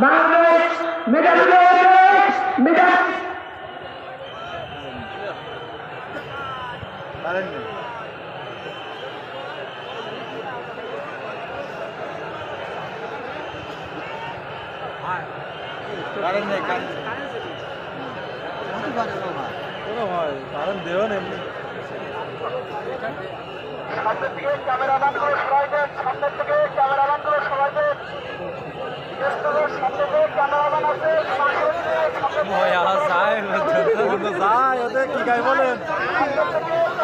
Bangladesh medal medal কারণ দেও না এমনি সামনের দিকে ক্যামেরাম্যান গুলো সরাই দেন, সামনের দিকে ক্যামেরাম্যান গুলো সরাই দেন। সামনে দিকে ক্যামেরাম্যান আছে, যায় ওদের কি গাই বলেন। সামনের দিকে